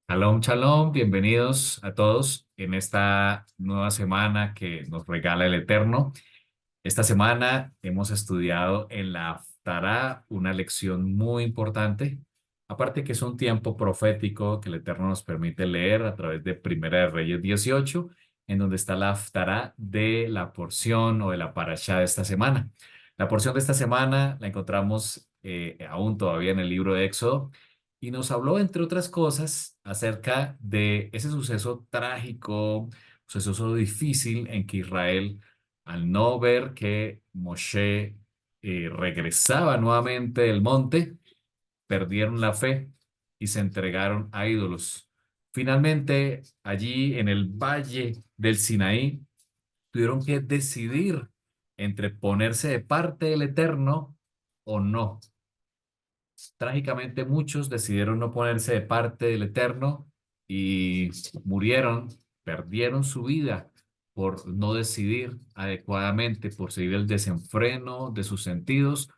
Shalom, shalom, bienvenidos a todos en esta nueva semana que nos regala el Eterno. Esta semana hemos estudiado en la Haftará una lección muy importante, aparte que es un tiempo profético que el Eterno nos permite leer a través de Primera de Reyes 18, en donde está la Haftará de la porción o de la parashá de esta semana. La porción de esta semana la encontramos aún todavía en el libro de Éxodo y nos habló, entre otras cosas, acerca de ese suceso trágico, suceso difícil en que Israel, al no ver que Moshe regresaba nuevamente del monte, perdieron la fe y se entregaron a ídolos. Finalmente, allí en el valle del Sinaí, tuvieron que decidir entre ponerse de parte del Eterno o no. Trágicamente, muchos decidieron no ponerse de parte del Eterno y murieron, perdieron su vida por no decidir adecuadamente, por seguir el desenfreno de sus sentidos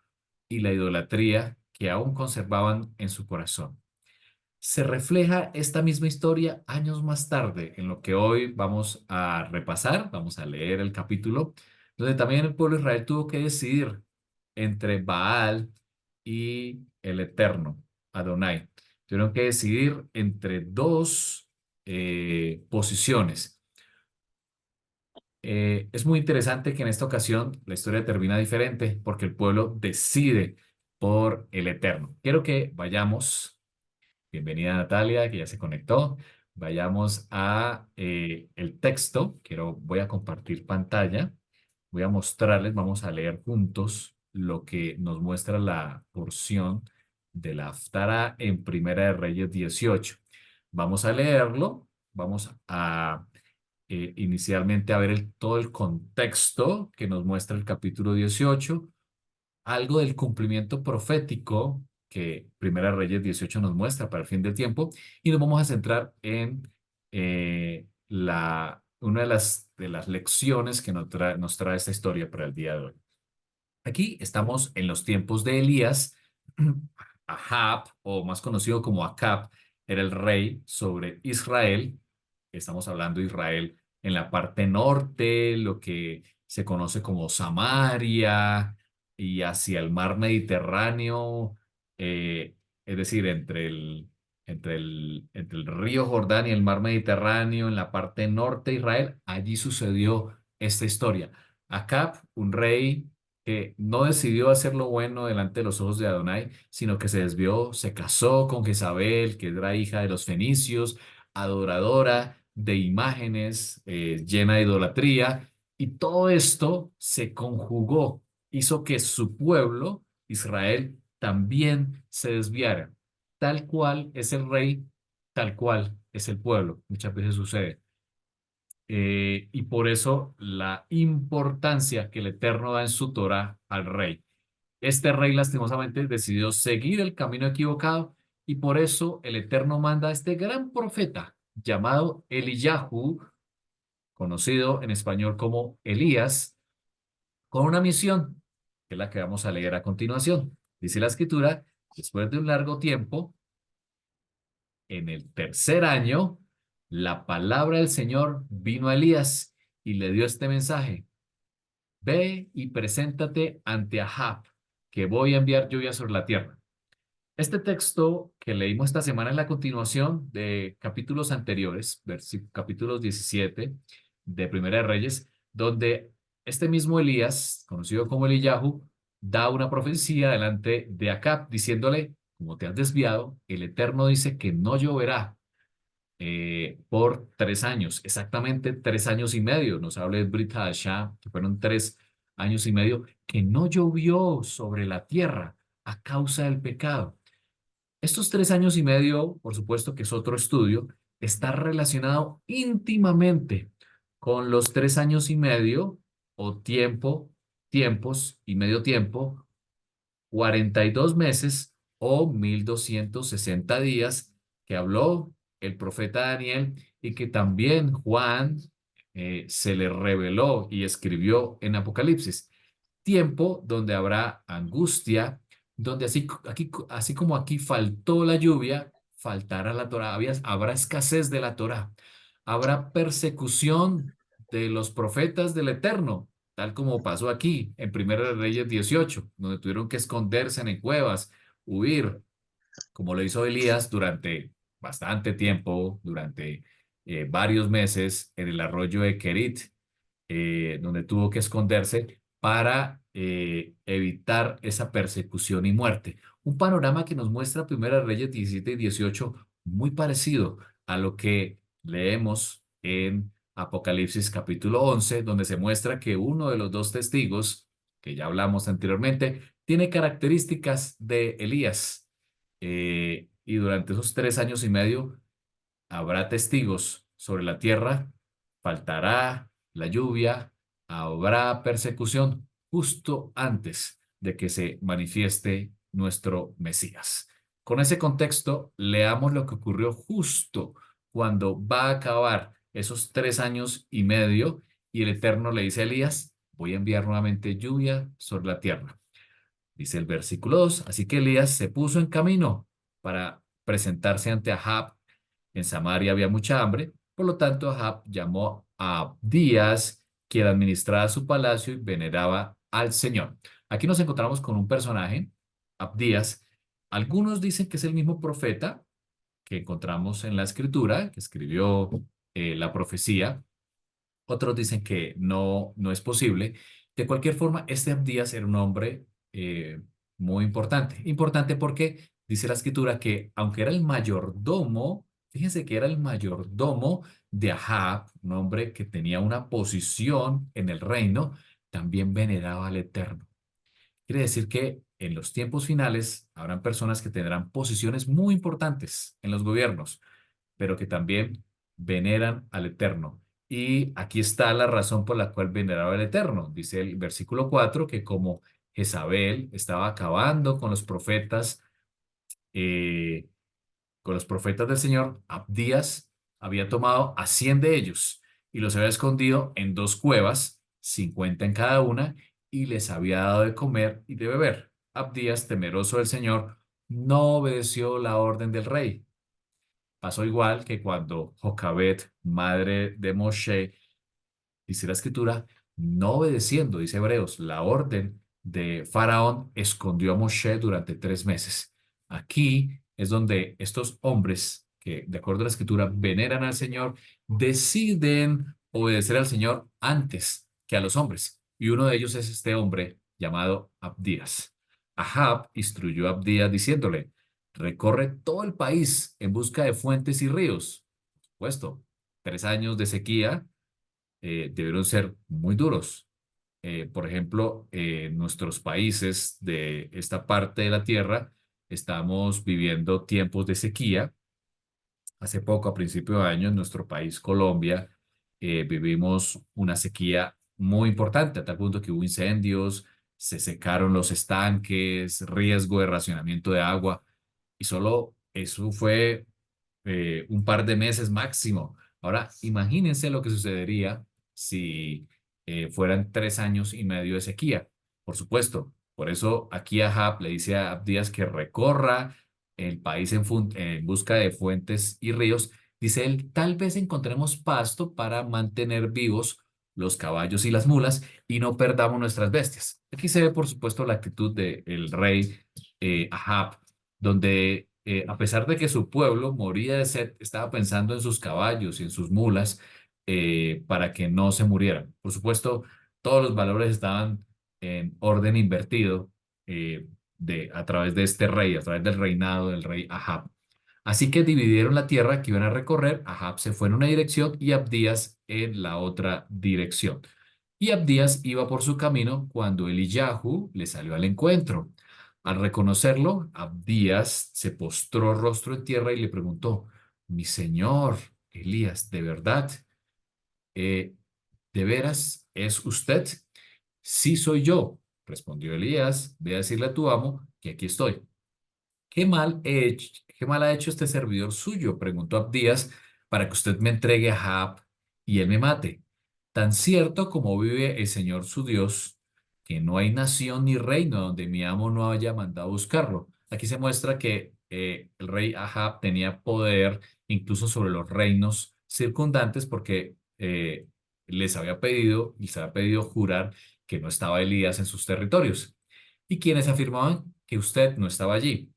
y la idolatría que aún conservaban en su corazón. Se refleja esta misma historia años más tarde, en lo que hoy vamos a repasar, vamos a leer el capítulo, donde también el pueblo de Israel tuvo que decidir entre Baal y el Eterno, Adonai. Tuvieron que decidir entre dos posiciones. Es muy interesante que en esta ocasión la historia termina diferente porque el pueblo decide por el Eterno. Quiero que vayamos. Bienvenida Natalia, que ya se conectó. Vayamos a el texto. Voy a compartir pantalla. Voy a mostrarles, vamos a leer juntos lo que nos muestra la porción de la Haftara en Primera de Reyes 18. Vamos a leerlo. Vamos a inicialmente a ver todo el contexto que nos muestra el capítulo 18, algo del cumplimiento profético que Primera Reyes 18 nos muestra para el fin del tiempo, y nos vamos a centrar en una de las lecciones que nos trae esta historia para el día de hoy. Aquí estamos en los tiempos de Elías. Ahab, o más conocido como Acab, era el rey sobre Israel. Estamos hablando de Israel en la parte norte, lo que se conoce como Samaria, y hacia el mar Mediterráneo, es decir, entre el río Jordán y el mar Mediterráneo, en la parte norte de Israel. Allí sucedió esta historia. Acab, un rey que no decidió hacer lo bueno delante de los ojos de Adonai, sino que se desvió, se casó con Jezabel, que era hija de los fenicios, adoradora de imágenes, llena de idolatría, y todo esto se conjugó, hizo que su pueblo, Israel, también se desviara. Tal cual es el rey, tal cual es el pueblo. Muchas veces sucede. Y por eso la importancia que el Eterno da en su Torah al rey. Este rey lastimosamente decidió seguir el camino equivocado, y por eso el Eterno manda a este gran profeta llamado Eliyahu, conocido en español como Elías, con una misión, que es la que vamos a leer a continuación. Dice la escritura: después de un largo tiempo, en el tercer año, la palabra del Señor vino a Elías y le dio este mensaje: ve y preséntate ante Ahab, que voy a enviar lluvia sobre la tierra. Este texto que leímos esta semana es la continuación de capítulos anteriores, capítulos 17 de Primera de Reyes, donde este mismo Elías, conocido como Eliyahu, da una profecía delante de Acab, diciéndole: como te has desviado, el Eterno dice que no lloverá por 3 años, exactamente 3 años y medio. Nos habla de Brit Hadashah, que fueron 3 años y medio que no llovió sobre la tierra a causa del pecado. Estos 3 años y medio, por supuesto que es otro estudio, está relacionado íntimamente con los 3 años y medio o tiempos y medio tiempo, 42 meses o 1260 días, que habló el profeta Daniel y que también Juan se le reveló y escribió en Apocalipsis. Tiempo donde habrá angustia, donde así como aquí faltó la lluvia, faltará la Torá, habrá escasez de la Torá, habrá persecución de los profetas del Eterno, tal como pasó aquí en Primera de Reyes 18, donde tuvieron que esconderse en cuevas, huir, como lo hizo Elías durante bastante tiempo, durante varios meses en el arroyo de Kerit, donde tuvo que esconderse para evitar esa persecución y muerte. Un panorama que nos muestra Primera Reyes 17 y 18 muy parecido a lo que leemos en Apocalipsis capítulo 11, donde se muestra que uno de los dos testigos, que ya hablamos anteriormente, tiene características de Elías. Y durante esos 3 años y medio habrá testigos sobre la tierra, faltará la lluvia, habrá persecución justo antes de que se manifieste nuestro Mesías. Con ese contexto, leamos lo que ocurrió justo cuando va a acabar esos 3 años y medio y el Eterno le dice a Elías, voy a enviar nuevamente lluvia sobre la tierra. Dice el versículo 2, así que Elías se puso en camino para presentarse ante Ahab. En Samaria había mucha hambre, por lo tanto Ahab llamó a Abdías, quien administraba su palacio y veneraba al Señor. Aquí nos encontramos con un personaje, Abdías. Algunos dicen que es el mismo profeta que encontramos en la escritura, que escribió la profecía. Otros dicen que no, no es posible. De cualquier forma, este Abdías era un hombre muy importante. Importante porque dice la escritura que aunque era el mayordomo, fíjense que era el mayordomo de Ahab, un hombre que tenía una posición en el reino, también veneraba al Eterno. Quiere decir que en los tiempos finales habrán personas que tendrán posiciones muy importantes en los gobiernos pero que también veneran al Eterno. Y aquí está la razón por la cual veneraba al Eterno. Dice el versículo 4 que como Jezabel estaba acabando eh, con los profetas del Señor, Abdías había tomado a 100 de ellos y los había escondido en dos cuevas, 50 en cada una, y les había dado de comer y de beber. Abdías, temeroso del Señor, no obedeció la orden del rey. Pasó igual que cuando Jocabet, madre de Moshe, dice la escritura, no obedeciendo, dice Hebreos, la orden de Faraón, escondió a Moshe durante 3 meses. Aquí es donde estos hombres que, de acuerdo a la escritura, veneran al Señor, deciden obedecer al Señor antes que a los hombres. Y uno de ellos es este hombre llamado Abdías. Ahab instruyó a Abdías diciéndole, recorre todo el país en busca de fuentes y ríos. Por supuesto, 3 años de sequía debieron ser muy duros. Por ejemplo, en nuestros países de esta parte de la tierra estamos viviendo tiempos de sequía. Hace poco, a principio de año, en nuestro país, Colombia, vivimos una sequía muy importante, a tal punto que hubo incendios, se secaron los estanques, riesgo de racionamiento de agua, y solo eso fue un par de meses máximo. Ahora, imagínense lo que sucedería si fueran 3 años y medio de sequía. Por supuesto, por eso aquí Ahab le dice a Abdías que recorra el país en busca de fuentes y ríos. Dice él, tal vez encontremos pasto para mantener vivos los caballos y las mulas y no perdamos nuestras bestias. Aquí se ve, por supuesto, la actitud del rey Ahab, donde a pesar de que su pueblo moría de sed, estaba pensando en sus caballos y en sus mulas para que no se murieran. Por supuesto, todos los valores estaban en orden invertido a través de este rey, a través del reinado del rey Ahab. Así que dividieron la tierra que iban a recorrer. Ahab se fue en una dirección y Abdías en la otra dirección. Y Abdías iba por su camino cuando Eliyahu le salió al encuentro. Al reconocerlo, Abdías se postró rostro en tierra y le preguntó, mi señor Elías, ¿de verdad? Eh, ¿De veras es usted? Sí soy yo, respondió Elías. Ve a decirle a tu amo que aquí estoy. ¿Qué mal ha hecho este servidor suyo? Preguntó Abdías, para que usted me entregue a Ahab y él me mate. Tan cierto como vive el Señor su Dios, que no hay nación ni reino donde mi amo no haya mandado buscarlo. Aquí se muestra que el rey Ahab tenía poder incluso sobre los reinos circundantes porque les había pedido jurar que no estaba Elías en sus territorios. Y quienes afirmaban que usted no estaba allí.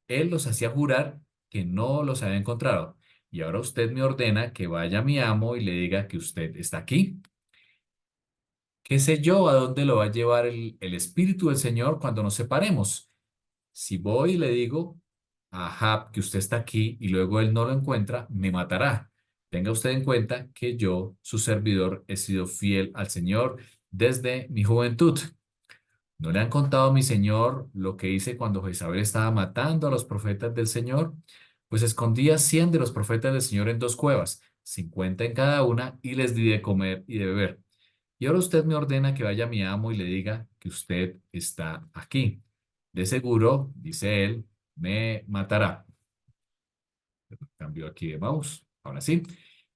Él los hacía jurar que no los había encontrado. Y ahora usted me ordena que vaya a mi amo y le diga que usted está aquí. ¿Qué sé yo a dónde lo va a llevar el Espíritu del Señor cuando nos separemos? Si voy y le digo a Ahab que usted está aquí y luego él no lo encuentra, me matará. Tenga usted en cuenta que yo, su servidor, he sido fiel al Señor desde mi juventud. ¿No le han contado a mi señor lo que hice cuando Jezabel estaba matando a los profetas del Señor? Pues escondí a 100 de los profetas del Señor en dos cuevas, 50 en cada una, y les di de comer y de beber. Y ahora usted me ordena que vaya a mi amo y le diga que usted está aquí. De seguro, dice él, me matará. Cambio aquí de mouse. Ahora sí.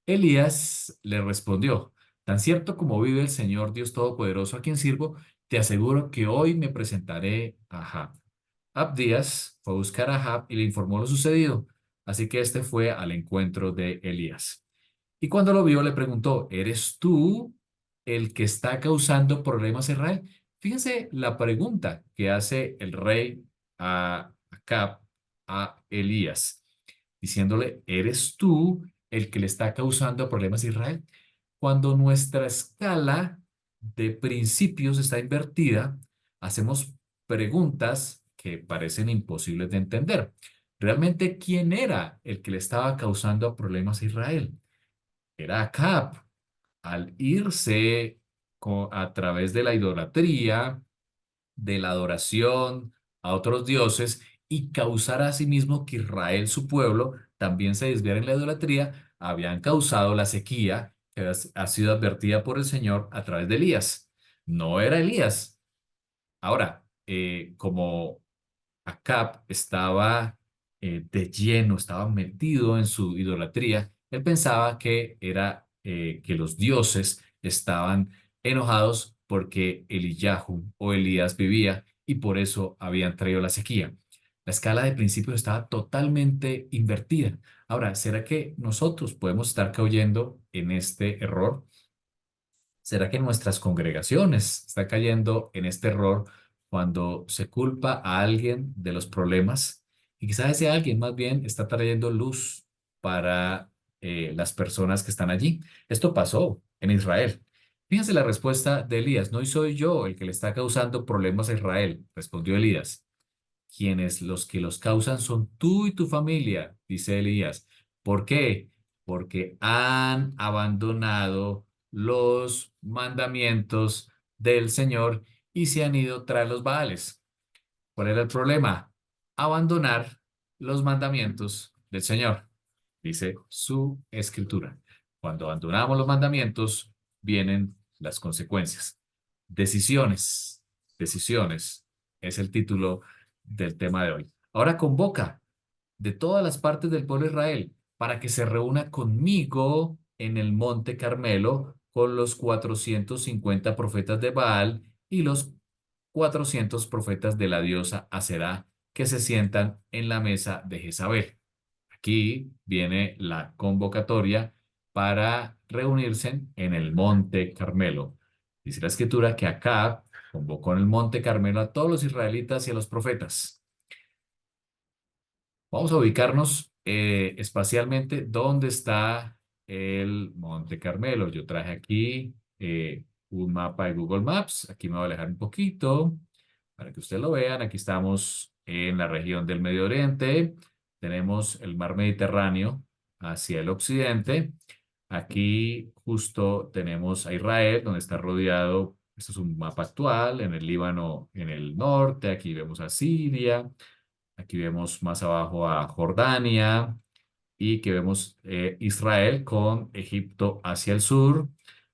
Elías le respondió, tan cierto como vive el Señor Dios Todopoderoso a quien sirvo, te aseguro que hoy me presentaré a Ahab. Abdías fue a buscar a Ahab y le informó lo sucedido. Así que este fue al encuentro de Elías. Y cuando lo vio, le preguntó, ¿eres tú el que está causando problemas a Israel? Fíjense la pregunta que hace el rey a Acab a Elías, diciéndole, ¿eres tú el que le está causando problemas a Israel? Cuando nuestra escala de principios está invertida, hacemos preguntas que parecen imposibles de entender. ¿Realmente quién era el que le estaba causando problemas a Israel? Era Acab, al irse a través de la idolatría, de la adoración a otros dioses y causar asimismo que Israel, su pueblo, también se desviara en la idolatría, habían causado la sequía que ha sido advertida por el Señor a través de Elías. No era Elías. Ahora, como Acab estaba de lleno, estaba metido en su idolatría. Él pensaba que era que los dioses estaban enojados porque Eliyahu o Elías vivía y por eso habían traído la sequía. La escala de principios estaba totalmente invertida. Ahora, ¿será que nosotros podemos estar cayendo en este error? ¿Será que nuestras congregaciones están cayendo en este error cuando se culpa a alguien de los problemas? Y quizás ese alguien más bien está trayendo luz para las personas que están allí. Esto pasó en Israel. Fíjense la respuesta de Elías. No soy yo el que le está causando problemas a Israel, respondió Elías. Quienes los que los causan son tú y tu familia, dice Elías. ¿Por qué? Porque han abandonado los mandamientos del Señor y se han ido tras los Baales. ¿Cuál era el problema? Abandonar los mandamientos del Señor, dice su escritura. Cuando abandonamos los mandamientos, vienen las consecuencias. Decisiones, decisiones, es el título del tema de hoy. Ahora convoca de todas las partes del pueblo de Israel para que se reúna conmigo en el monte Carmelo con los 450 profetas de Baal y los 400 profetas de la diosa Aserá que se sientan en la mesa de Jezabel. Aquí viene la convocatoria para reunirse en el monte Carmelo. Dice la escritura que Acab convocó en el monte Carmelo a todos los israelitas y a los profetas. Vamos a ubicarnos espacialmente dónde está el Monte Carmelo. Yo traje aquí un mapa de Google Maps. Aquí me voy a alejar un poquito para que ustedes lo vean. Aquí estamos en la región del Medio Oriente. Tenemos el mar Mediterráneo hacia el occidente. Aquí justo tenemos a Israel, donde está rodeado. Este es un mapa actual, en el Líbano en el norte. Aquí vemos a Siria. Aquí vemos más abajo a Jordania y que vemos Israel con Egipto hacia el sur.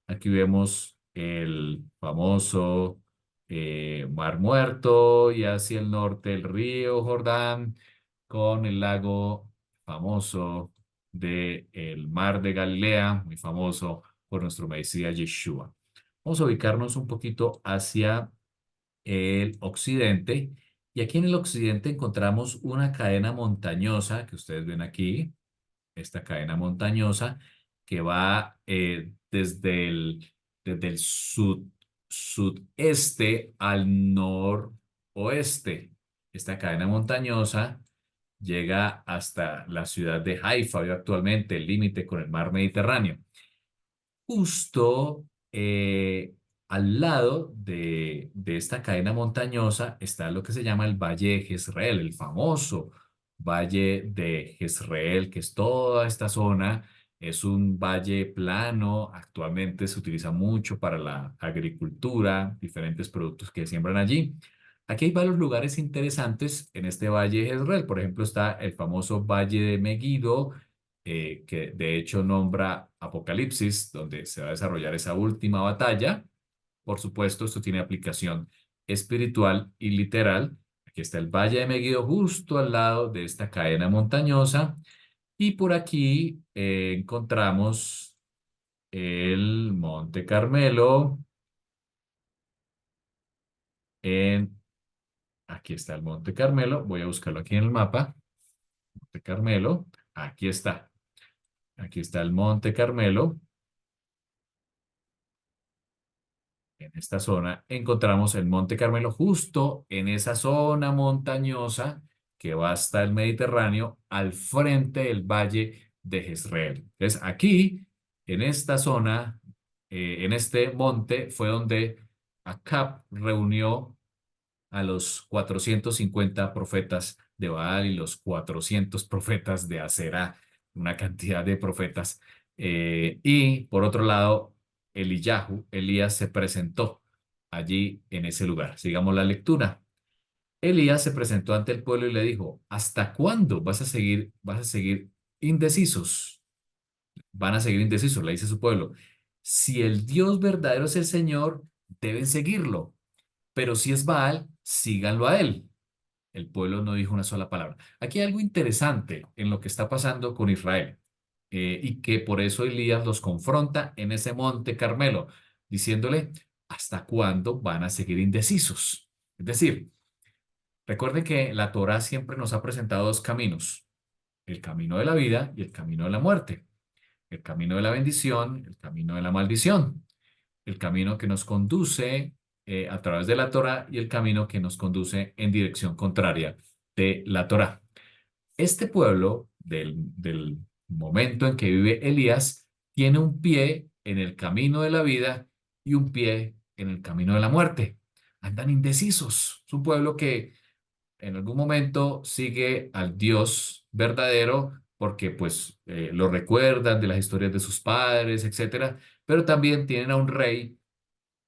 Aquí vemos el famoso Mar Muerto y hacia el norte el río Jordán con el lago famoso del Mar de Galilea, muy famoso por nuestro Mesías Yeshua. Vamos a ubicarnos un poquito hacia el occidente Y aquí en el occidente encontramos una cadena montañosa que ustedes ven aquí, esta cadena montañosa que va desde el sudeste al noroeste. Esta cadena montañosa llega hasta la ciudad de Haifa, hoy actualmente el límite con el mar Mediterráneo. Justo al lado de esta cadena montañosa está lo que se llama el Valle de Jezreel, el famoso Valle de Jezreel, que es toda esta zona. Es un valle plano, actualmente se utiliza mucho para la agricultura, diferentes productos que siembran allí. Aquí hay varios lugares interesantes en este Valle de Jezreel. Por ejemplo, está el famoso Valle de Megiddo, que de hecho nombra Apocalipsis, donde se va a desarrollar esa última batalla. Por supuesto, esto tiene aplicación espiritual y literal. Aquí está el Valle de Megiddo justo al lado de esta cadena montañosa y por aquí encontramos el Monte Carmelo. En, Aquí está el Monte Carmelo. Voy a buscarlo aquí en el mapa. Monte Carmelo. Aquí está. Aquí está el Monte Carmelo. En esta zona encontramos el Monte Carmelo justo en esa zona montañosa que va hasta el Mediterráneo al frente del Valle de Jezreel. Entonces aquí, en esta zona, en este monte, fue donde Acab reunió a los 450 profetas de Baal y los 400 profetas de Aserá, una cantidad de profetas. Y por otro lado, Elías se presentó allí en ese lugar. Sigamos la lectura. Elías se presentó ante el pueblo y le dijo, ¿hasta cuándo vas a seguir indecisos? Van a seguir indecisos, le dice su pueblo. Si el Dios verdadero es el Señor, deben seguirlo, pero si es Baal, síganlo a él. El pueblo no dijo una sola palabra. Aquí hay algo interesante en lo que está pasando con Israel, y que por eso Elías los confronta en ese monte Carmelo, diciéndole, ¿hasta cuándo van a seguir indecisos? Es decir, recuerden que la Torá siempre nos ha presentado dos caminos, el camino de la vida y el camino de la muerte, el camino de la bendición, el camino de la maldición, el camino que nos conduce a través de la Torá y el camino que nos conduce en dirección contraria de la Torá. Este pueblo, del momento en que vive Elías, tiene un pie en el camino de la vida y un pie en el camino de la muerte. Andan indecisos. Es un pueblo que en algún momento sigue al Dios verdadero porque pues lo recuerdan de las historias de sus padres, etcétera, pero también tienen a un rey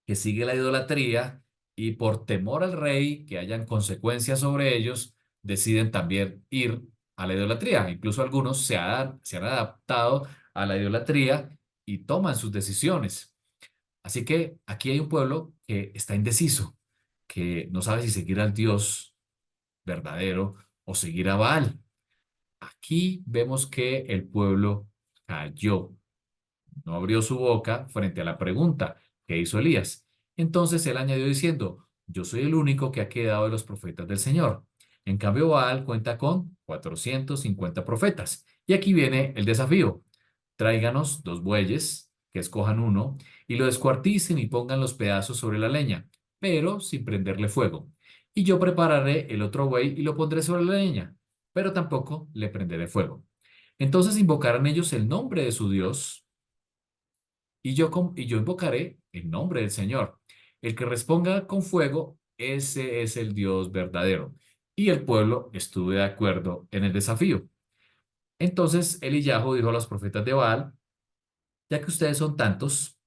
que sigue la idolatría y por temor al rey, que hayan consecuencias sobre ellos, deciden también ir a la idolatría. Incluso algunos se han adaptado a la idolatría y toman sus decisiones. Así que aquí hay un pueblo que está indeciso, que no sabe si seguir al Dios verdadero o seguir a Baal. Aquí vemos que el pueblo cayó, no abrió su boca frente a la pregunta que hizo Elías. Entonces él añadió diciendo, yo soy el único que ha quedado de los profetas del Señor. En cambio, Baal cuenta con 450 profetas. Y aquí viene el desafío. Tráiganos dos bueyes, que escojan uno, y lo descuarticen y pongan los pedazos sobre la leña, pero sin prenderle fuego. Y yo prepararé el otro buey y lo pondré sobre la leña, pero tampoco le prenderé fuego. Entonces invocarán ellos el nombre de su Dios y yo invocaré el nombre del Señor. El que responda con fuego, ese es el Dios verdadero. Y el pueblo estuvo de acuerdo en el desafío. Entonces Eliyahu dijo a los profetas de Baal, ya que ustedes son tantos,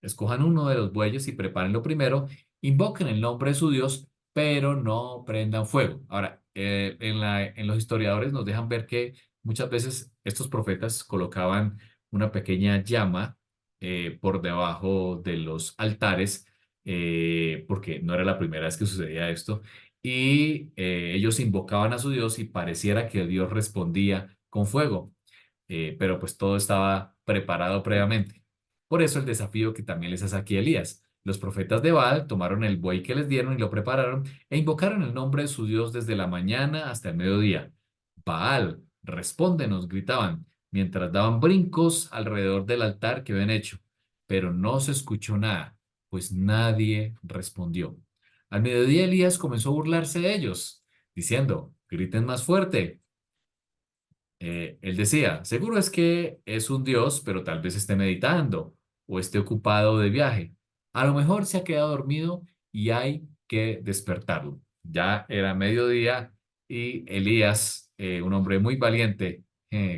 escojan uno de los bueyes y prepárenlo primero, invoquen el nombre de su Dios, pero no prendan fuego. Ahora, en los historiadores nos dejan ver que muchas veces estos profetas colocaban una pequeña llama por debajo de los altares, porque no era la primera vez que sucedía esto, y ellos invocaban a su Dios y pareciera que Dios respondía con fuego, pero pues todo estaba preparado previamente. Por eso el desafío que también les hace aquí Elías. Los profetas de Baal tomaron el buey que les dieron y lo prepararon e invocaron el nombre de su Dios desde la mañana hasta el mediodía. Baal, respóndenos, gritaban, mientras daban brincos alrededor del altar que habían hecho. Pero no se escuchó nada, pues nadie respondió. Al mediodía Elías comenzó a burlarse de ellos, diciendo, griten más fuerte. Él decía, seguro es que es un dios, pero tal vez esté meditando o esté ocupado de viaje. A lo mejor se ha quedado dormido y hay que despertarlo. Ya era mediodía y Elías, un hombre muy valiente,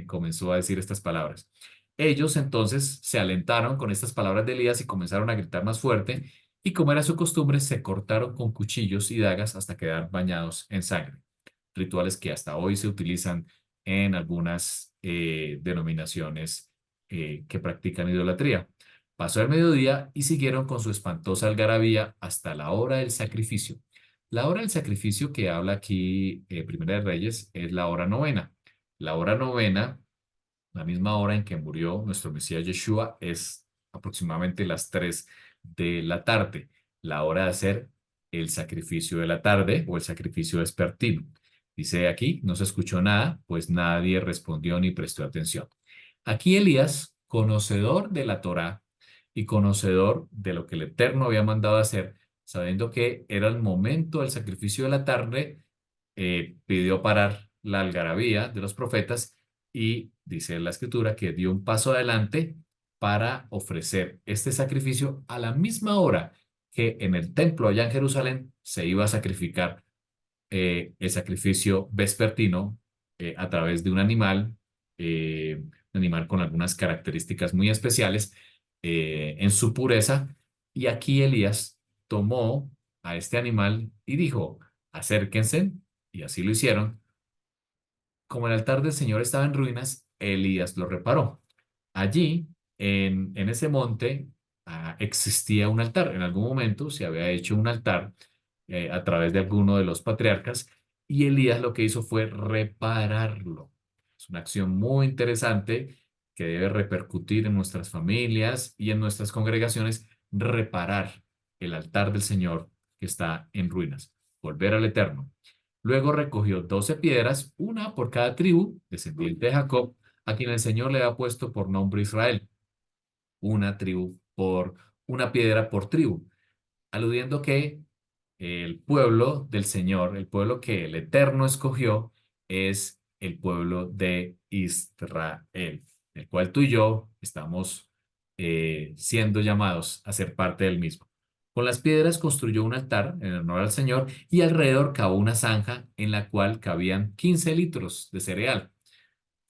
comenzó a decir estas palabras. Ellos entonces se alentaron con estas palabras de Elías y comenzaron a gritar más fuerte y como era su costumbre, se cortaron con cuchillos y dagas hasta quedar bañados en sangre. Rituales que hasta hoy se utilizan en algunas denominaciones que practican idolatría. Pasó el mediodía y siguieron con su espantosa algarabía hasta la hora del sacrificio. La hora del sacrificio que habla aquí Primera de Reyes es la hora novena. La hora novena, la misma hora en que murió nuestro Mesías Yeshua, es aproximadamente las 3 de la tarde, la hora de hacer el sacrificio de la tarde o el sacrificio vespertino. Dice aquí, no se escuchó nada, pues nadie respondió ni prestó atención. Aquí Elías, conocedor de la Torá y conocedor de lo que el Eterno había mandado hacer, sabiendo que era el momento del sacrificio de la tarde, pidió parar la algarabía de los profetas y dice la escritura que dio un paso adelante para ofrecer este sacrificio a la misma hora que en el templo allá en Jerusalén se iba a sacrificar el sacrificio vespertino a través de un animal con algunas características muy especiales en su pureza. Y aquí Elías tomó a este animal y dijo, acérquense, y así lo hicieron. Como el altar del Señor estaba en ruinas, Elías lo reparó. Allí, en ese monte, existía un altar. En algún momento se había hecho un altar a través de alguno de los patriarcas y Elías lo que hizo fue repararlo. Es una acción muy interesante que debe repercutir en nuestras familias y en nuestras congregaciones, reparar el altar del Señor que está en ruinas, volver al Eterno. Luego recogió 12 piedras, una por cada tribu, descendiente de Jacob, a quien el Señor le ha puesto por nombre Israel, una tribu por una piedra por tribu, aludiendo que el pueblo del Señor, el pueblo que el Eterno escogió, es el pueblo de Israel, el cual tú y yo estamos siendo llamados a ser parte del mismo. Con las piedras construyó un altar en honor al Señor y alrededor cavó una zanja en la cual cabían 15 litros de cereal.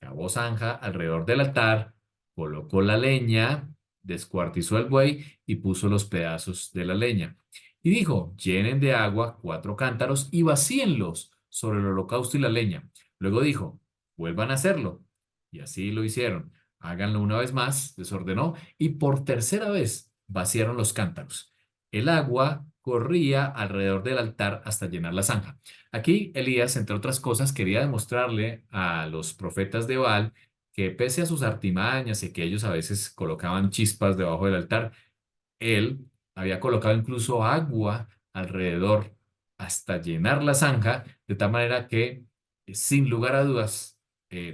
Cavó zanja alrededor del altar, colocó la leña, descuartizó el buey y puso los pedazos de la leña. Y dijo, llenen de agua 4 cántaros y vacíenlos sobre el holocausto y la leña. Luego dijo, vuelvan a hacerlo. Y así lo hicieron. Háganlo una vez más, les ordenó, y por tercera vez vaciaron los cántaros. El agua corría alrededor del altar hasta llenar la zanja. Aquí Elías, entre otras cosas, quería demostrarle a los profetas de Baal que pese a sus artimañas y que ellos a veces colocaban chispas debajo del altar, él había colocado incluso agua alrededor hasta llenar la zanja, de tal manera que, sin lugar a dudas,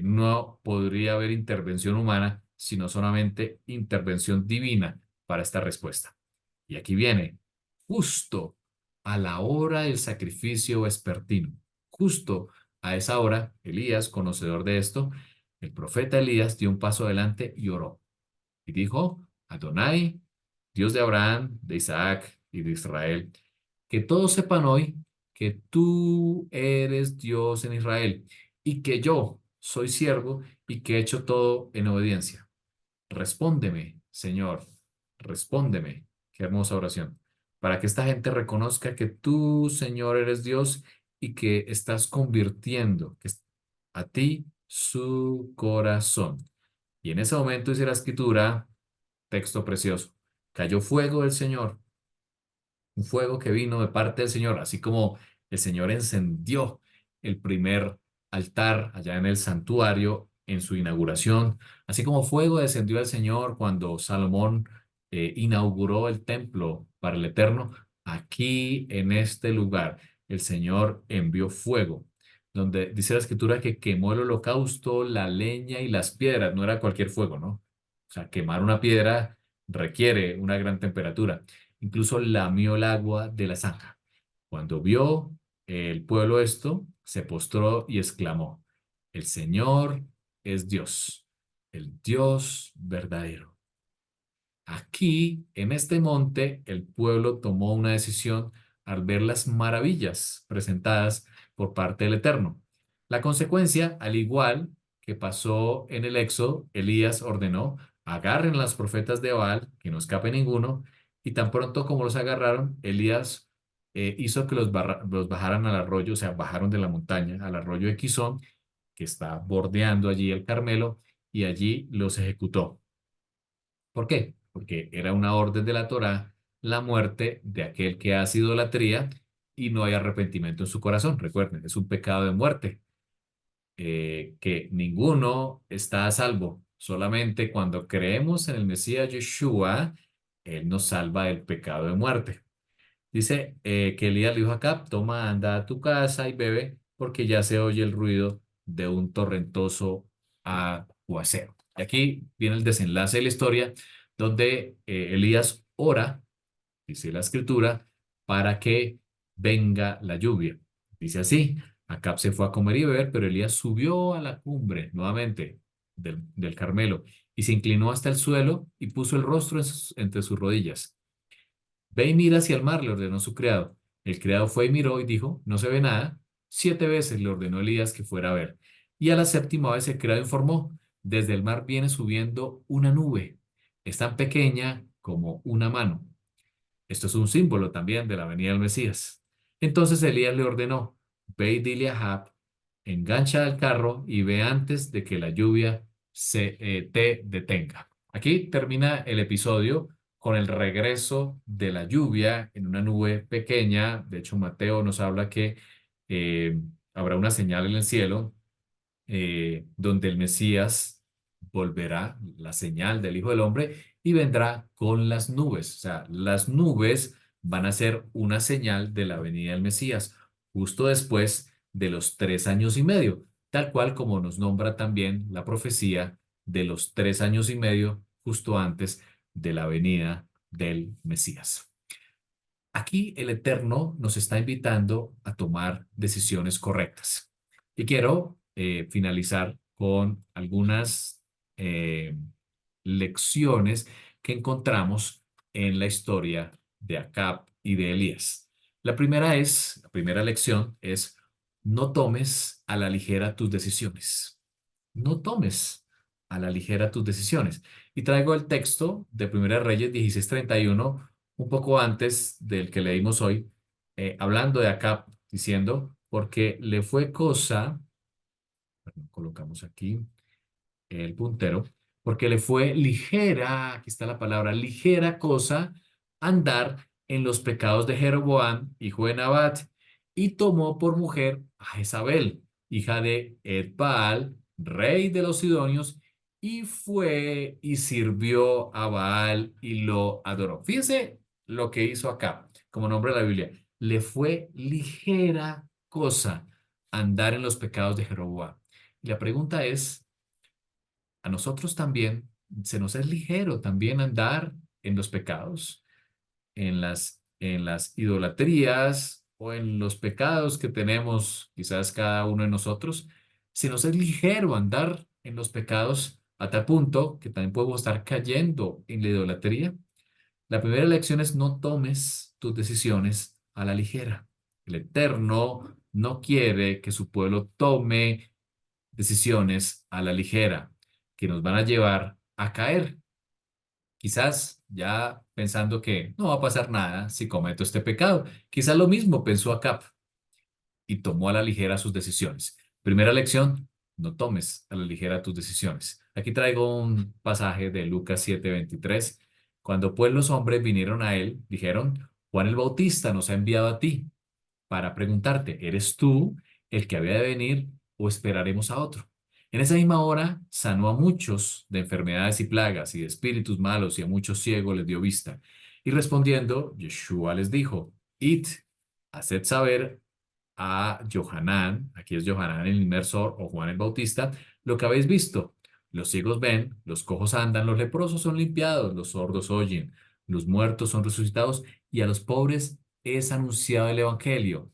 no podría haber intervención humana, sino solamente intervención divina para esta respuesta. Y aquí viene, justo a la hora del sacrificio vespertino, justo a esa hora, Elías, conocedor de esto, el profeta Elías dio un paso adelante y oró. Y dijo, Adonai, Dios de Abraham, de Isaac y de Israel, que todos sepan hoy que tú eres Dios en Israel y que yo soy siervo y que he hecho todo en obediencia. Respóndeme, Señor, respóndeme. Qué hermosa oración. Para que esta gente reconozca que tú, Señor, eres Dios y que estás convirtiendo a ti su corazón. Y en ese momento dice la escritura, texto precioso, cayó fuego del Señor, un fuego que vino de parte del Señor, así como el Señor encendió el primer altar allá en el santuario en su inauguración, así como fuego descendió al Señor cuando Salomón inauguró el templo para el Eterno. Aquí en este lugar el Señor envió fuego, donde dice la escritura que quemó el holocausto, la leña y las piedras. No era cualquier fuego, ¿no? O sea, quemar una piedra requiere una gran temperatura. Incluso lamió el agua de la zanja. Cuando vio el pueblo esto, se postró y exclamó, el Señor es Dios, el Dios verdadero. Aquí, en este monte, el pueblo tomó una decisión al ver las maravillas presentadas por parte del Eterno. La consecuencia, al igual que pasó en el Éxodo, Elías ordenó, agarren a los profetas de Baal, que no escape ninguno, y tan pronto como los agarraron, Elías hizo que los bajaran al arroyo, o sea, bajaron de la montaña al arroyo de Quizón, que está bordeando allí el Carmelo, y allí los ejecutó. ¿Por qué? Porque era una orden de la Torá la muerte de aquel que hace idolatría y no hay arrepentimiento en su corazón. Recuerden, es un pecado de muerte, que ninguno está a salvo. Solamente cuando creemos en el Mesías Yeshua, Él nos salva del pecado de muerte. Dice que Elías le dijo a Acab, toma, anda a tu casa y bebe, porque ya se oye el ruido de un torrentoso aguacero. Y aquí viene el desenlace de la historia, donde Elías ora, dice la escritura, para que venga la lluvia. Dice así, Acab se fue a comer y beber, pero Elías subió a la cumbre nuevamente del Carmelo y se inclinó hasta el suelo y puso el rostro entre sus rodillas. Ve y mira hacia el mar, le ordenó su criado. El criado fue y miró y dijo, no se ve nada. 7 veces le ordenó Elías que fuera a ver. Y a la séptima vez el criado informó, desde el mar viene subiendo una nube. Es tan pequeña como una mano. Esto es un símbolo también de la venida del Mesías. Entonces Elías le ordenó, ve y dile a Ahab, engancha el carro y ve antes de que la lluvia te detenga. Aquí termina el episodio con el regreso de la lluvia en una nube pequeña. De hecho, Mateo nos habla que eh, habrá una señal en el cielo donde el Mesías volverá, la señal del Hijo del Hombre, y vendrá con las nubes. O sea, las nubes van a ser una señal de la venida del Mesías, justo después de los 3 años y medio, tal cual como nos nombra también la profecía de los 3 años y medio, justo antes de la venida del Mesías. Aquí el Eterno nos está invitando a tomar decisiones correctas. Y quiero finalizar con algunas eh, lecciones que encontramos en la historia de Acab y de Elías. La primera lección es, no tomes a la ligera tus decisiones. No tomes a la ligera tus decisiones. Y traigo el texto de Primera Reyes 16:31, un poco antes del que leímos hoy, hablando de Acab, diciendo, porque le fue cosa, perdón, colocamos aquí el puntero, porque le fue ligera, aquí está la palabra, ligera cosa, andar en los pecados de Jeroboam, hijo de Nabat, y tomó por mujer a Jezabel, hija de Edbaal, rey de los Sidonios, y fue y sirvió a Baal y lo adoró. Fíjense lo que hizo acá, como nombre de la Biblia. Le fue ligera cosa andar en los pecados de Jeroboam. Y la pregunta es, a nosotros también se nos es ligero también andar en los pecados, en las idolatrías o en los pecados que tenemos quizás cada uno de nosotros. Se nos es ligero andar en los pecados a tal punto que también podemos estar cayendo en la idolatría. La primera lección es no tomes tus decisiones a la ligera. El Eterno no quiere que su pueblo tome decisiones a la ligera que nos van a llevar a caer. Quizás ya pensando que no va a pasar nada si cometo este pecado. Quizás lo mismo pensó Acab y tomó a la ligera sus decisiones. Primera lección, no tomes a la ligera tus decisiones. Aquí traigo un pasaje de Lucas 7:23. Cuando pues los hombres vinieron a él, dijeron, Juan el Bautista nos ha enviado a ti para preguntarte, ¿eres tú el que había de venir o esperaremos a otro? En esa misma hora sanó a muchos de enfermedades y plagas y de espíritus malos y a muchos ciegos les dio vista. Y respondiendo, Yeshua les dijo, id, haced saber a Johanán, aquí es Johanán el inmersor o Juan el Bautista, lo que habéis visto. Los ciegos ven, los cojos andan, los leprosos son limpiados, los sordos oyen, los muertos son resucitados y a los pobres es anunciado el Evangelio.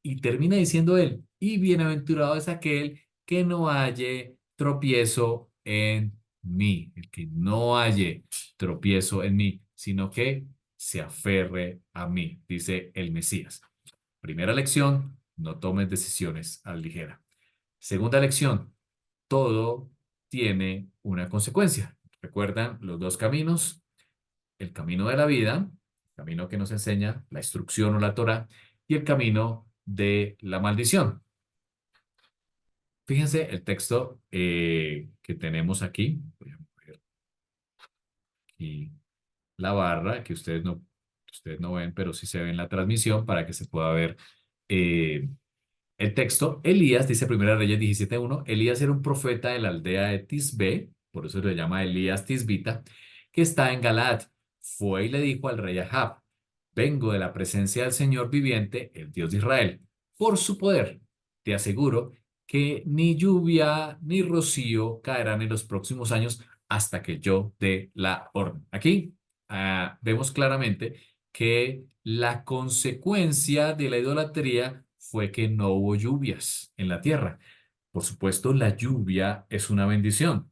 Y termina diciendo él, y bienaventurado es aquel que no halle tropiezo en mí, el que no halle tropiezo en mí, sino que se aferre a mí, dice el Mesías. Primera lección, no tomes decisiones a la ligera. Segunda lección, todo tiene una consecuencia. ¿Recuerdan los dos caminos? El camino de la vida, el camino que nos enseña la instrucción o la Torah, y el camino de la maldición. Fíjense el texto que tenemos aquí. Voy a mover aquí la barra que ustedes no ven, pero sí se ve en la transmisión para que se pueda ver eh, el texto. Elías, dice Primera Reyes 17:1, Elías era un profeta de la aldea de Tisbe, por eso se le llama Elías Tisbita, que está en Galaad. Fue y le dijo al rey Ahab, vengo de la presencia del Señor viviente, el Dios de Israel. Por su poder, te aseguro que ni lluvia ni rocío caerán en los próximos años hasta que yo dé la orden. Aquí vemos claramente que la consecuencia de la idolatría fue que no hubo lluvias en la tierra. Por supuesto, la lluvia es una bendición.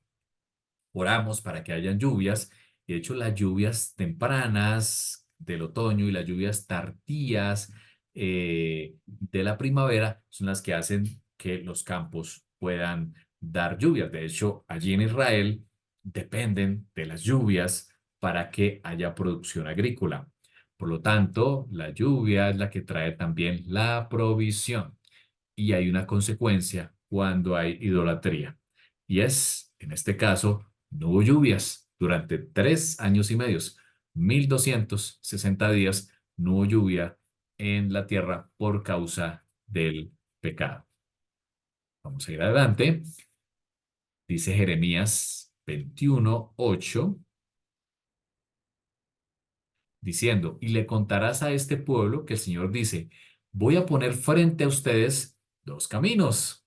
Oramos para que hayan lluvias. Y de hecho, las lluvias tempranas del otoño y las lluvias tardías de la primavera son las que hacen que los campos puedan dar lluvias. De hecho, allí en Israel dependen de las lluvias para que haya producción agrícola. Por lo tanto, la lluvia es la que trae también la provisión. Y hay una consecuencia cuando hay idolatría. Y es, en este caso, no hubo lluvias durante 3 años y medio, 1260 días, no hubo lluvia en la tierra por causa del pecado. Vamos a ir adelante. Dice Jeremías 21:8, diciendo, y le contarás a este pueblo que el Señor dice, voy a poner frente a ustedes dos caminos.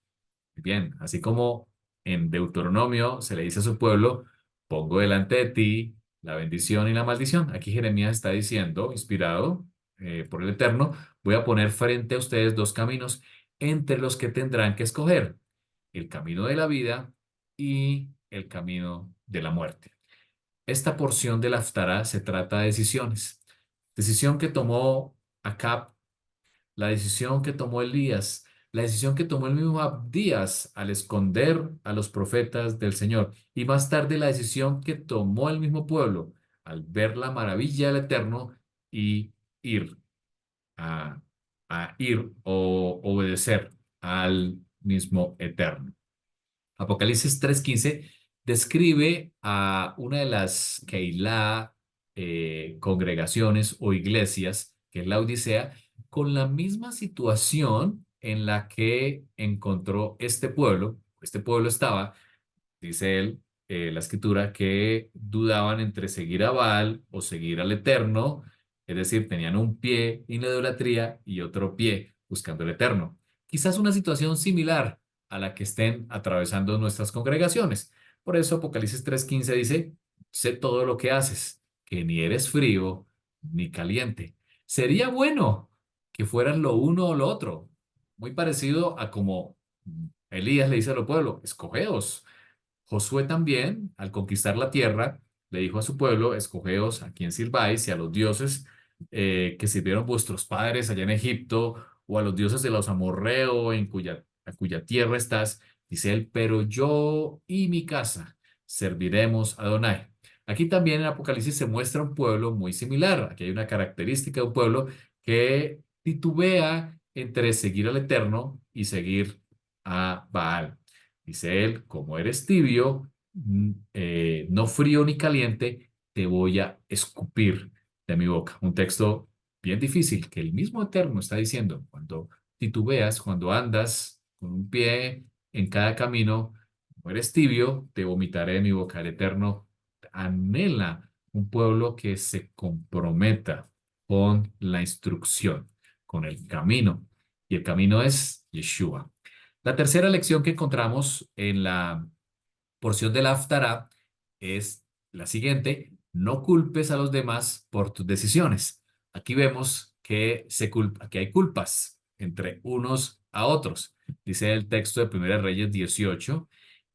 Bien, así como en Deuteronomio se le dice a su pueblo, pongo delante de ti la bendición y la maldición. Aquí Jeremías está diciendo, inspirado por el Eterno, voy a poner frente a ustedes dos caminos entre los que tendrán que escoger, el camino de la vida y el camino de la muerte. Esta porción del Haftará se trata de decisiones. Decisión que tomó Acab, la decisión que tomó Elías, la decisión que tomó el mismo Abdías al esconder a los profetas del Señor y más tarde la decisión que tomó el mismo pueblo al ver la maravilla del Eterno y ir a, a ir o obedecer al mismo Eterno. Apocalipsis 3:15 describe a una de las Keilah, congregaciones o iglesias, que es la Odisea, con la misma situación en la que encontró este pueblo. Este pueblo estaba, dice él, la escritura, que dudaban entre seguir a Baal o seguir al Eterno, es decir, tenían un pie en la idolatría y otro pie buscando el Eterno. Quizás una situación similar a la que estén atravesando nuestras congregaciones. Por eso Apocalipsis 3:15 dice, sé todo lo que haces, que ni eres frío ni caliente. Sería bueno que fueran lo uno o lo otro, muy parecido a como Elías le dice al pueblo, escogeos. Josué también, al conquistar la tierra, le dijo a su pueblo, escogeos a quien sirváis y a los dioses que sirvieron vuestros padres allá en Egipto, o a los dioses de los amorreos a cuya tierra estás, dice él, pero yo y mi casa serviremos a Adonai. Aquí también en Apocalipsis se muestra un pueblo muy similar. Aquí hay una característica de un pueblo que titubea entre seguir al Eterno y seguir a Baal. Dice él, como eres tibio, no frío ni caliente, te voy a escupir de mi boca. Un texto bien difícil que el mismo Eterno está diciendo. Cuando titubeas, cuando andas con un pie en cada camino, como eres tibio, te vomitaré de mi boca. El Eterno anhela un pueblo que se comprometa con la instrucción, con el camino. Y el camino es Yeshua. La tercera lección que encontramos en la porción del Haftará es la siguiente: no culpes a los demás por tus decisiones. Aquí vemos que hay culpas entre unos a otros. Dice el texto de Primera Reyes 18,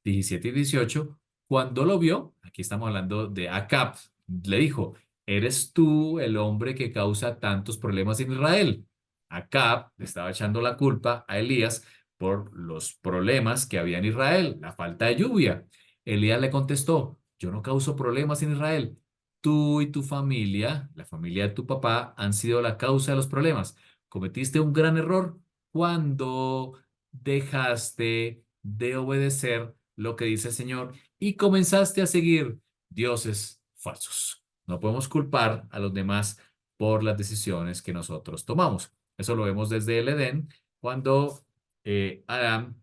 17 y 18. Cuando lo vio, aquí estamos hablando de Acab, le dijo: ¿eres tú el hombre que causa tantos problemas en Israel? Acab le estaba echando la culpa a Elías por los problemas que había en Israel, la falta de lluvia. Elías le contestó: yo no causo problemas en Israel. Tú y tu familia, la familia de tu papá, han sido la causa de los problemas. Cometiste un gran error cuando dejaste de obedecer lo que dice el Señor y comenzaste a seguir dioses falsos. No podemos culpar a los demás por las decisiones que nosotros tomamos. Eso lo vemos desde el Edén, cuando Adán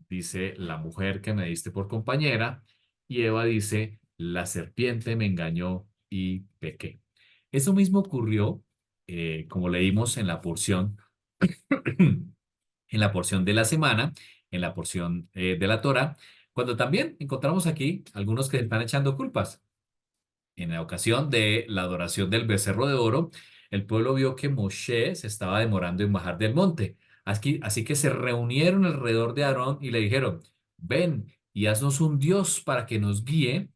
dice: la mujer que me diste por compañera, y Eva dice: la serpiente me engañó y pequé. Eso mismo ocurrió, como leímos en la porción, en la porción de la semana, en la porción de la Torá, cuando también encontramos aquí algunos que están echando culpas. En la ocasión de la adoración del becerro de oro, el pueblo vio que Moshe se estaba demorando en bajar del monte. Así que se reunieron alrededor de Aarón y le dijeron: ven y haznos un Dios para que nos guíe,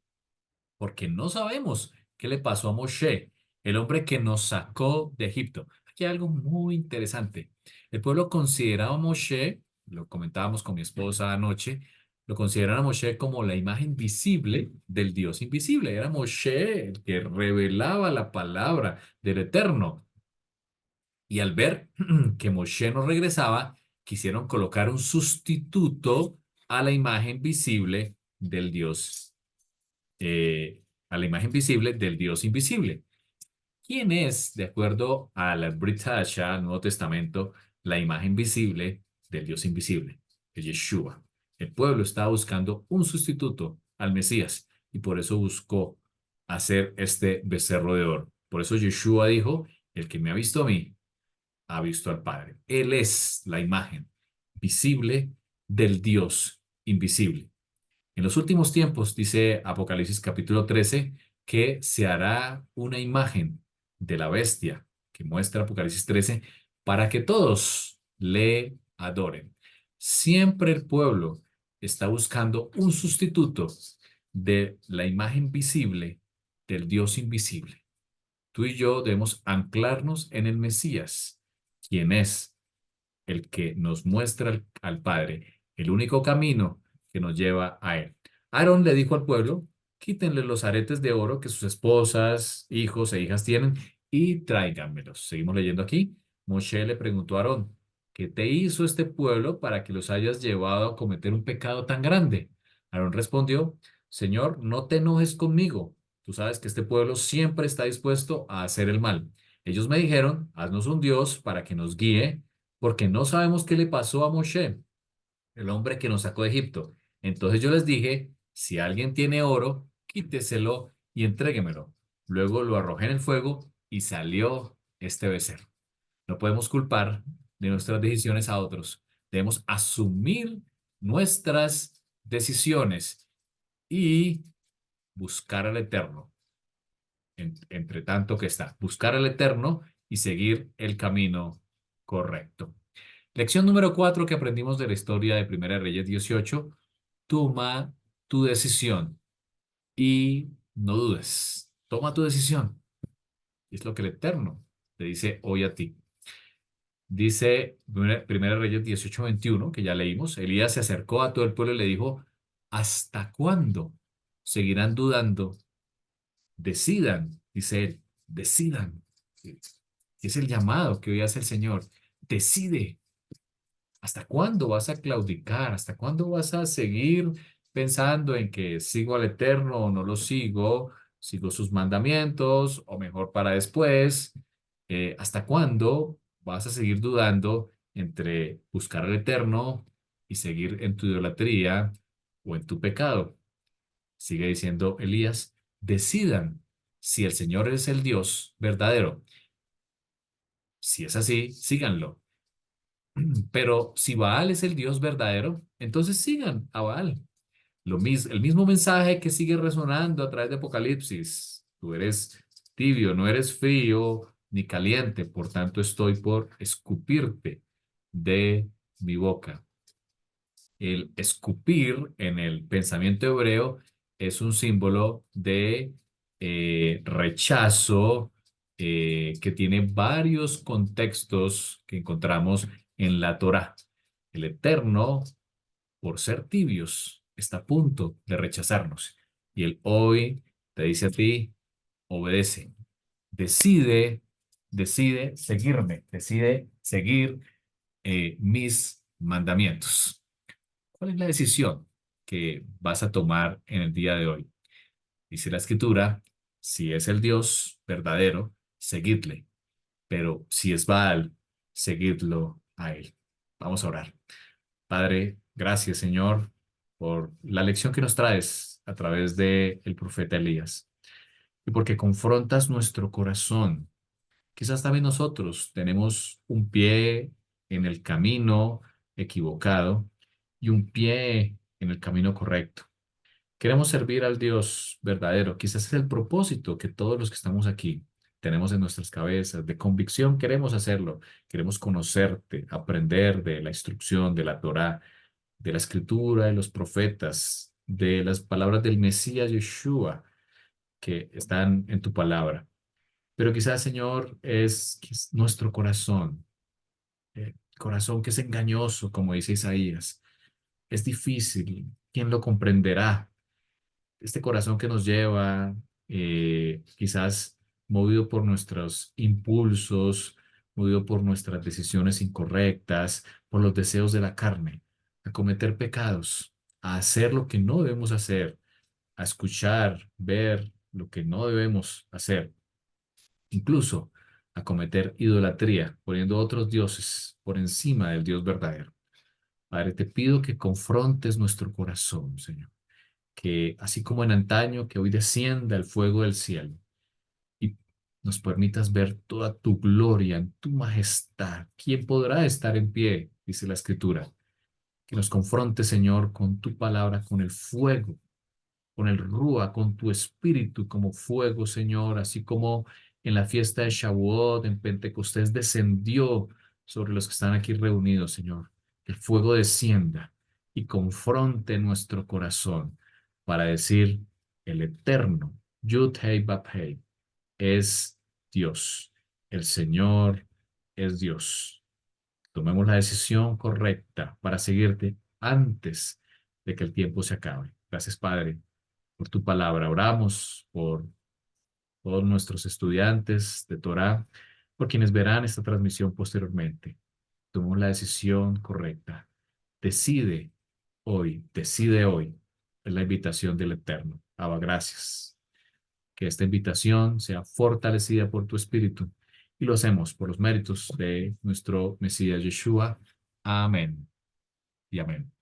porque no sabemos qué le pasó a Moshe, el hombre que nos sacó de Egipto. Aquí hay algo muy interesante. El pueblo consideraba a Moshe, lo comentábamos con mi esposa anoche, lo consideraban a Moshe como la imagen visible del Dios invisible. Era Moshe el que revelaba la palabra del Eterno. Y al ver que Moshe no regresaba, quisieron colocar un sustituto a la imagen visible del Dios, a la imagen visible del Dios invisible. ¿Quién es, de acuerdo a la Brit Hadashah, al Nuevo Testamento, la imagen visible del Dios invisible? Es Yeshua. El pueblo estaba buscando un sustituto al Mesías y por eso buscó hacer este becerro de oro. Por eso Yeshua dijo: el que me ha visto a mí, ha visto al Padre. Él es la imagen visible del Dios invisible. En los últimos tiempos, dice Apocalipsis capítulo 13, que se hará una imagen de la bestia que muestra Apocalipsis 13 para que todos le adoren. Siempre el pueblo está buscando un sustituto de la imagen visible del Dios invisible. Tú y yo debemos anclarnos en el Mesías, quien es el que nos muestra al Padre, el único camino que nos lleva a Él. Aarón le dijo al pueblo: quítenle los aretes de oro que sus esposas, hijos e hijas tienen y tráiganmelos. Seguimos leyendo aquí. Moshe le preguntó a Aarón: ¿qué te hizo este pueblo para que los hayas llevado a cometer un pecado tan grande? Aarón respondió: Señor, no te enojes conmigo. Tú sabes que este pueblo siempre está dispuesto a hacer el mal. Ellos me dijeron: haznos un Dios para que nos guíe, porque no sabemos qué le pasó a Moshe, el hombre que nos sacó de Egipto. Entonces yo les dije: si alguien tiene oro, quíteselo y entréguemelo. Luego lo arrojé en el fuego y salió este becerro. No podemos culpar de nuestras decisiones a otros. Debemos asumir nuestras decisiones y buscar al Eterno, entre tanto que está. Buscar al Eterno y seguir el camino correcto. Lección número 4 que aprendimos de la historia de Primera Reyes 18: toma tu decisión y no dudes. Toma tu decisión. Es lo que el Eterno te dice hoy a ti. Dice Primera Reyes 18:21, que ya leímos: Elías se acercó a todo el pueblo y le dijo: ¿hasta cuándo seguirán dudando? Decidan, dice él, decidan. Es el llamado que hoy hace el Señor. Decide. ¿Hasta cuándo vas a claudicar? ¿Hasta cuándo vas a seguir pensando en que sigo al Eterno o no lo sigo? ¿Sigo sus mandamientos o mejor para después? ¿Hasta cuándo vas a seguir dudando entre buscar al Eterno y seguir en tu idolatría o en tu pecado? Sigue diciendo Elías: decidan si el Señor es el Dios verdadero. Si es así, síganlo. Pero si Baal es el Dios verdadero, entonces sigan a Baal. El mismo mensaje que sigue resonando a través de Apocalipsis. Tú eres tibio, no eres frío ni caliente, por tanto estoy por escupirte de mi boca. El escupir en el pensamiento hebreo es un símbolo de rechazo que tiene varios contextos que encontramos en la Torá. El Eterno, por ser tibios, está a punto de rechazarnos. Y Él hoy te dice a ti, obedece, decide, decide seguirme, decide seguir mis mandamientos. ¿Cuál es la decisión que vas a tomar en el día de hoy? Dice la Escritura, si es el Dios verdadero, seguidle, pero si es Baal, seguidlo a él. Vamos a orar. Padre, gracias, Señor, por la lección que nos traes a través de el profeta Elías y porque confrontas nuestro corazón. Quizás también nosotros tenemos un pie en el camino equivocado y un pie en el camino correcto. Queremos servir al Dios verdadero. Quizás es el propósito que todos los que estamos aquí tenemos en nuestras cabezas. De convicción queremos hacerlo. Queremos conocerte, aprender de la instrucción, de la Torá, de la escritura, de los profetas, de las palabras del Mesías Yeshua que están en tu palabra. Pero quizás, Señor, es nuestro corazón, corazón que es engañoso, como dice Isaías. Es difícil. ¿Quién lo comprenderá? Este corazón que nos lleva, quizás movido por nuestros impulsos, movido por nuestras decisiones incorrectas, por los deseos de la carne, a cometer pecados, a hacer lo que no debemos hacer, a escuchar, ver lo que no debemos hacer, incluso a cometer idolatría, poniendo otros dioses por encima del Dios verdadero. Padre, te pido que confrontes nuestro corazón, Señor, que así como en antaño, que hoy descienda el fuego del cielo y nos permitas ver toda tu gloria en tu majestad. ¿Quién podrá estar en pie? Dice la Escritura. Que nos confronte, Señor, con tu palabra, con el fuego, con el Rúa, con tu espíritu como fuego, Señor, así como en la fiesta de Shavuot, en Pentecostés, descendió sobre los que están aquí reunidos, Señor. Que el fuego descienda y confronte nuestro corazón para decir, el eterno, Yud Hei Bab Hei, es Dios. El Señor es Dios. Tomemos la decisión correcta para seguirte antes de que el tiempo se acabe. Gracias, Padre, por tu palabra. Oramos por todos nuestros estudiantes de Torah, por quienes verán esta transmisión posteriormente. Tomemos la decisión correcta. Decide hoy. Es la invitación del Eterno. Abba, gracias. Que esta invitación sea fortalecida por tu Espíritu y lo hacemos por los méritos de nuestro Mesías Yeshua. Amén y amén.